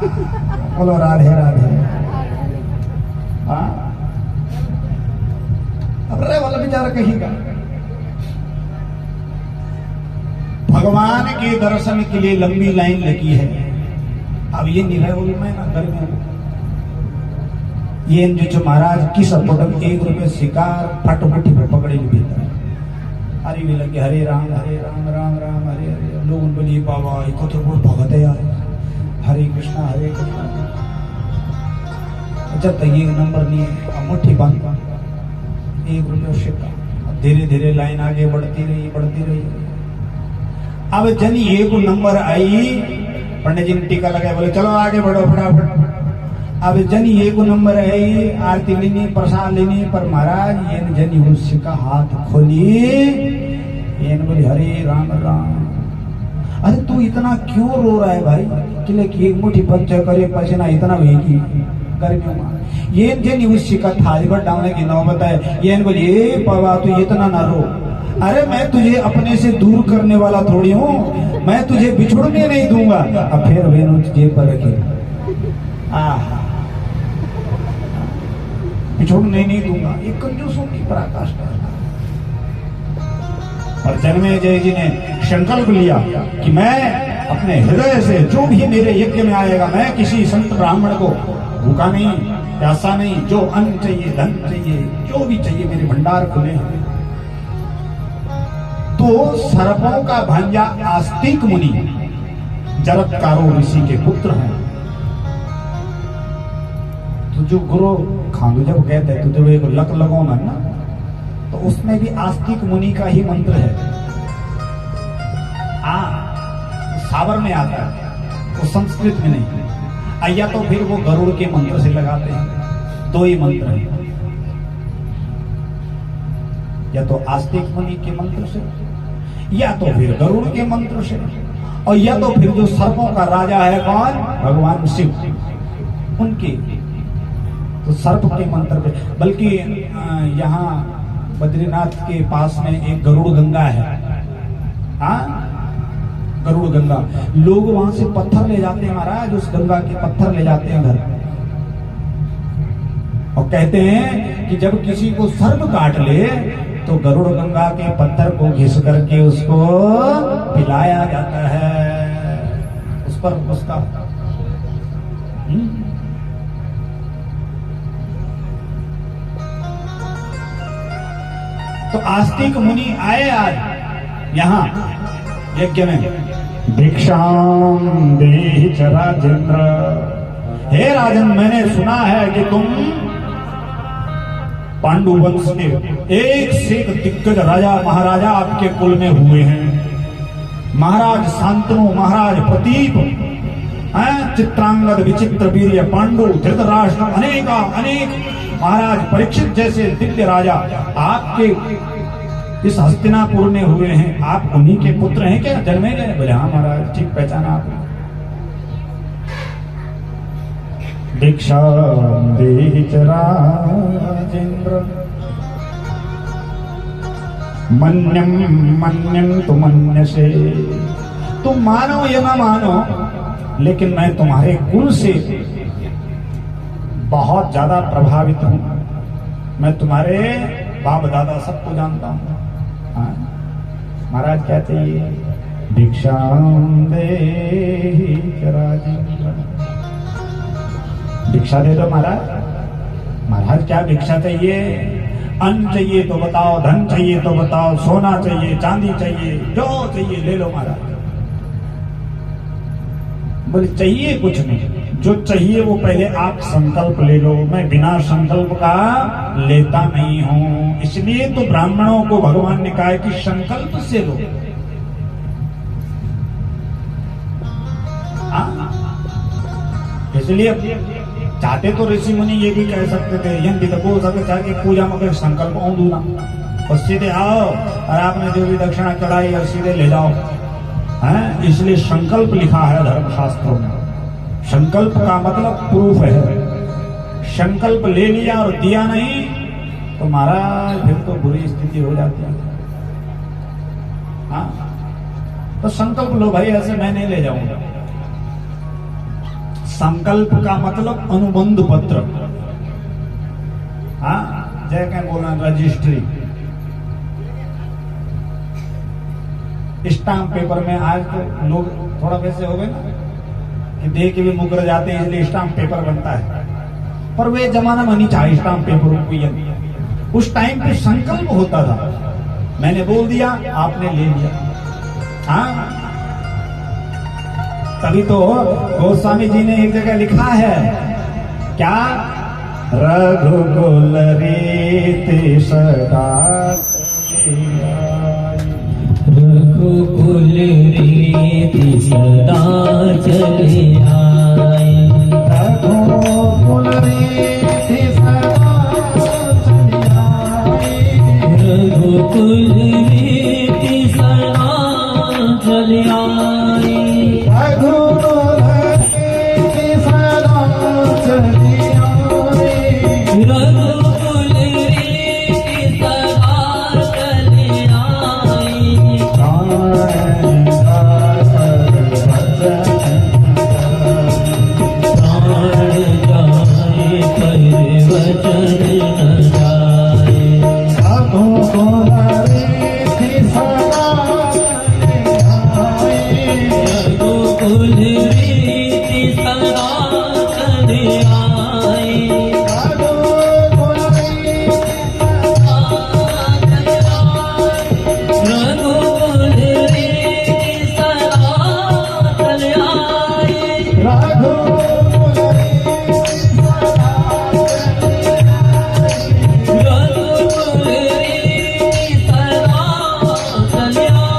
बोलो राधे राधे। हाँ अब रे वाला बेचारा कहेगा भगवान के दर्शन के लिए लंबी लाइन लगी है। अब ये नहीं रहे मैं ना घर में ये जो महाराज किस पटक 1 रुपये शिकार फटफटी पे पकड़े भीतर अरे भी लगे हरे राम राम राम हरे हरे। लोग बोलिए बाबा को तो बहुत भगत है यार, हरे कृष्णा हरे कृष्णा। जब तक ये नंबर नहीं है मुट्ठी बंद 1 रुपये शिकार। धीरे धीरे लाइन आगे बढ़ती रही। अब जन ये को नंबर आई, पंडित जी ने टीका लगाया, बोले चलो आगे बढ़ो फटाफट। अब जन ये को नंबर आई, आरती लेनी प्रसाद लेनी, पर महाराज ये जनी उससे का हाथ खोली, ये बोली हरे राम राम। अरे तू इतना क्यों रो रहा है भाई? कि एक मुट्ठी बच्चा करे पसीना इतना वेगी गर्मियों में ये जनी उससे का थाली पर डालने की नौबत है। ये बोली ए बाबा तू इतना ना रो, अरे मैं तुझे अपने से दूर करने वाला थोड़ी हूँ, मैं तुझे बिछुड़ने नहीं दूंगा। अब फिर वेणु जेब पर रखे बिछुड़ने नहीं दूंगा, ये कंजूसों की पराकाष्ठा। और जन्मेजय जी ने संकल्प लिया कि मैं अपने हृदय से जो भी मेरे यज्ञ में आएगा, मैं किसी संत ब्राह्मण को भूखा नहीं प्यासा नहीं, जो अन्न चाहिए धन चाहिए जो भी चाहिए मेरे भंडार खुले हैं। तो सर्पों का भांजा आस्तिक मुनि जरत्कारो ऋषि के पुत्र हैं। तो जो गुरु खांडू जब कहते हैं तो जब एक लक लगाना ना, तो उसमें भी आस्तिक मुनि का ही मंत्र है। सावर में आता है, वो संस्कृत में नहीं। या तो फिर वो गरुड़ के मंत्र से लगाते हैं, 2 ही मंत्र हैं, या तो आस्तिक मुनि के मंत्र से, या तो फिर गरुड़ के मंत्र से, और या तो फिर जो सर्पों का राजा है कौन? भगवान शिव, उनके तो सर्प के मंत्र पे। बल्कि यहाँ बद्रीनाथ के पास में एक गरुड़ गंगा है। गरुड़ गंगा, लोग वहां से पत्थर ले जाते हैं महाराज, उस गंगा के पत्थर ले जाते हैं घर, और कहते हैं कि जब किसी को सर्प काट ले तो गरुड़ गंगा के पत्थर को घिस करके उसको पिलाया जाता है, उस पर उसका तो आस्तिक मुनि आए आज यहाँ यज्ञ में। भिक्षाम देहि च राजेंद्र, हे राजन मैंने सुना है कि तुम पांडु वंश के एक से एक दिग्गज राजा महाराजा आपके कुल में हुए हैं। महाराज शांतनु, महाराज प्रतीप, चित्रांगद, विचित्र वीर्य, पांडु, धृतराष्ट्र, अनेक महाराज परीक्षित जैसे दिव्य राजा आपके इस हस्तिनापुर में हुए हैं। आप उन्हीं के पुत्र हैं क्या? जन्मेजय? बोले हाँ महाराज, ठीक पहचाना आपने। दीक्षा देहि च राजेंद्र, मन्यम तु मन्यसे। तुम मानो या ना मानो, लेकिन मैं तुम्हारे कुल से बहुत ज्यादा प्रभावित हूं। मैं तुम्हारे बाप दादा सबको जानता हूं। महाराज क्या चाहिए? भिक्षा देहि च राजेंद्र, भिक्षा दे दो महाराज। महाराज क्या भिक्षा चाहिए? अन्न चाहिए तो बताओ, धन चाहिए तो बताओ, सोना चाहिए, चांदी चाहिए, जो चाहिए ले लो महाराज। बोले चाहिए कुछ नहीं, जो चाहिए वो पहले आप संकल्प ले लो। मैं बिना संकल्प का लेता नहीं हूं। इसलिए तो ब्राह्मणों को भगवान ने कहा है कि संकल्प से लो। इसलिए चाहते तो ऋषि मुनि ये भी कह सकते थे, यंत्र तो बोल सकते चाहे पूजा में कोई संकल्प दूं ना, और सीधे आओ और आपने जो भी दक्षिणा चढ़ाई और सीधे ले जाओ। हैं? इसलिए संकल्प लिखा है धर्मशास्त्रों में। संकल्प का मतलब प्रूफ है। संकल्प ले लिया और दिया नहीं तो महाराज फिर तो बुरी स्थिति हो जाती है। तो संकल्प लो भाई, ऐसे मैं नहीं ले जाऊंगा। संकल्प का मतलब अनुबंध पत्र, हाँ जय क्या बोला, रजिस्ट्री, स्टाम्प पेपर में। आज तो लोग थोड़ा वैसे हो गए ना कि देख के भी मुकर जाते हैं, इसलिए स्टाम्प पेपर बनता है, पर वे जमाना में नहीं था स्टाम्प पेपर को। उस टाइम पे संकल्प होता था, मैंने बोल दिया आपने ले लिया। हाँ, तभी तो गोस्वामी जी ने एक जगह लिखा है क्या, रघुकुल रीति सदा, रघुकुल रीति सदा चले आए, रघुकुल रीति सदा चले आए, रघुकुल रीति सदा चले आए, रघुकुल रीति सदा चले आए, रघुकुल रीति सदा चले आए,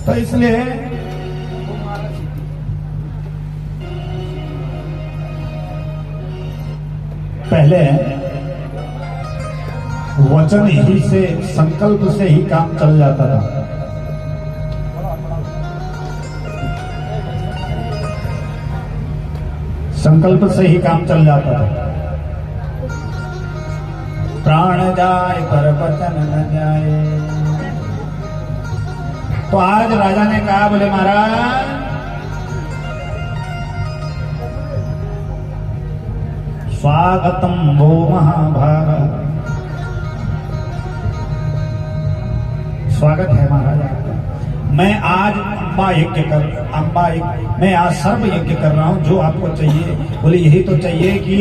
तो इसलिए पहले वचन ही से, संकल्प से ही काम चल जाता था। संकल्प से ही काम चल जाता था। प्राण जाए पर वचन न जाए। तो आज राजा ने कहा, बोले महाराज स्वागतम वो महाभारत, स्वागत है महाराज आपका। मैं आज मैं आज सर्व यज्ञ कर रहा हूं, जो आपको चाहिए। बोले यही तो चाहिए कि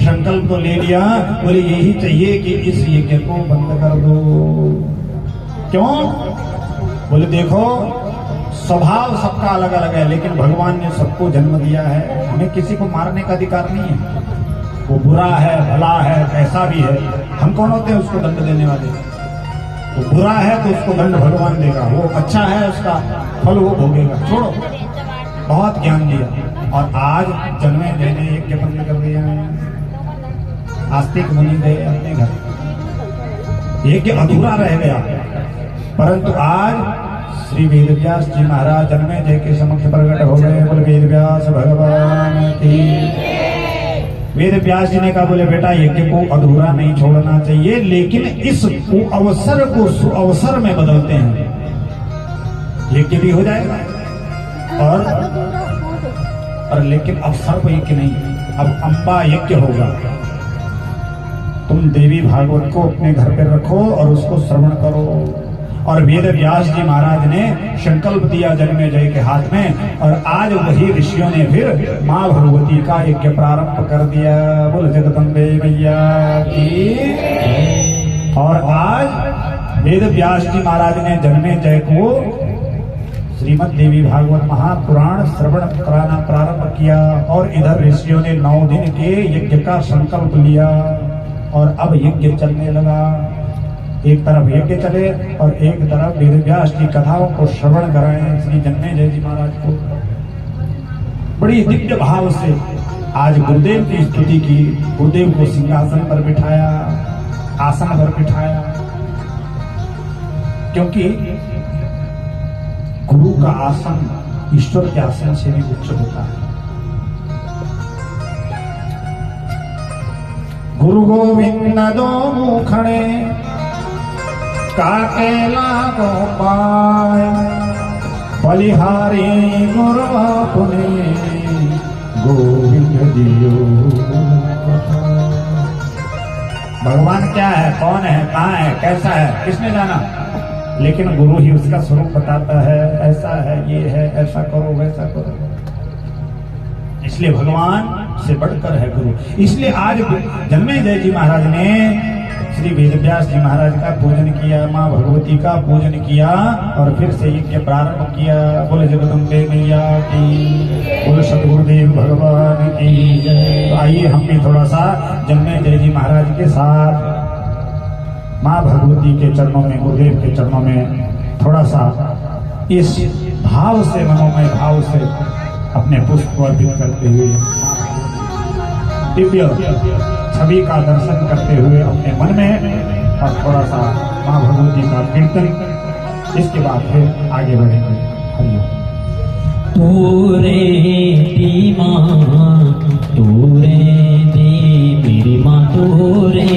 संकल्प तो ले लिया, बोले यही चाहिए कि इस यज्ञ को बंद कर दो। क्यों? बोले देखो स्वभाव सबका अलग अलग है, लेकिन भगवान ने सबको जन्म दिया है, हमें किसी को मारने का अधिकार नहीं है। वो बुरा है भला है कैसा भी है, हम कौन होते हैं उसको दंड देने वाले? वो बुरा है तो उसको दंड भगवान देगा, वो अच्छा है उसका फल वो भोगेगा। छोड़ो, बहुत ज्ञान दिया। और आज जन्मेजय ने यज्ञ बंद कर दिया। आस्तिक मुनि गए अपने घर, यज्ञ अधूरा रह गया। परंतु आज श्री वेदव्यास जी महाराज जन्मेजय के समक्ष प्रकट हो गए। बोले वेदव्यास भगवान की। वेद व्यास जी ने कहा, बोले बेटा यज्ञ को अधूरा नहीं छोड़ना चाहिए, लेकिन इस अवसर को सुअवसर में बदलते हैं। यज्ञ भी हो जाएगा और लेकिन अब सर्व यज्ञ नहीं, अब अंबा यज्ञ होगा। तुम देवी भागवत को अपने घर पे रखो और उसको श्रवण करो। और वेद व्यास जी महाराज ने संकल्प दिया जन्मेजय के हाथ में, और आज वही ऋषियों ने फिर माँ भगवती का यज्ञ प्रारंभ कर दिया। बोल जगदम्बे मैया की। और आज वेद व्यास जी महाराज ने जन्मेजय को श्रीमद् देवी भागवत महापुराण श्रवण कराना प्रारंभ किया और इधर ऋषियों ने 9 दिन के यज्ञ का संकल्प लिया और अब यज्ञ चलने लगा। एक तरफ यज्ञ चले और एक तरफ वेद व्यास की कथाओं को श्रवण कराएं श्री जन्मेजय जी महाराज को। बड़ी दिव्य भाव से आज गुरुदेव की स्तुति की, गुरुदेव को सिंहासन पर बिठाया, आसन पर बिठाया, क्योंकि गुरु का आसन ईश्वर के आसन से भी उच्च होता है। गुरु गोविंद दो मुखड़े काकेला को पाए, बलिहारी गुरु अपने गोविंद दियो। भगवान क्या है, कौन है, कहाँ है, कैसा है, किसने जाना, लेकिन गुरु ही उसका स्वरूप बताता है। ऐसा है, ये है, ऐसा करो, वैसा करो। इसलिए भगवान से बढ़कर है गुरु। इसलिए आज जन्मेजय जी महाराज ने श्री वेदव्यास जी महाराज का पूजन किया, माँ भगवती का पूजन किया और फिर से यज्ञ प्रारंभ किया। बोले जगदम्बे मैया की, बोले सतगुरुदेव भगवान की। तो आइए हम भी थोड़ा सा जन्मेजय जी महाराज के साथ माँ भगवती के चरणों में, गुरुदेव के चरणों में थोड़ा सा इस भाव से, मनोमय भाव से अपने पुष्प को अर्पित करते हुए दिव्य छवि का दर्शन करते हुए अपने मन में और थोड़ा सा माँ भगवती का कीर्तन, इसके बाद फिर आगे बढ़ेंगे। हरिओम। तोरे दी माँ, तोरे दी मेरी माँ, तोरे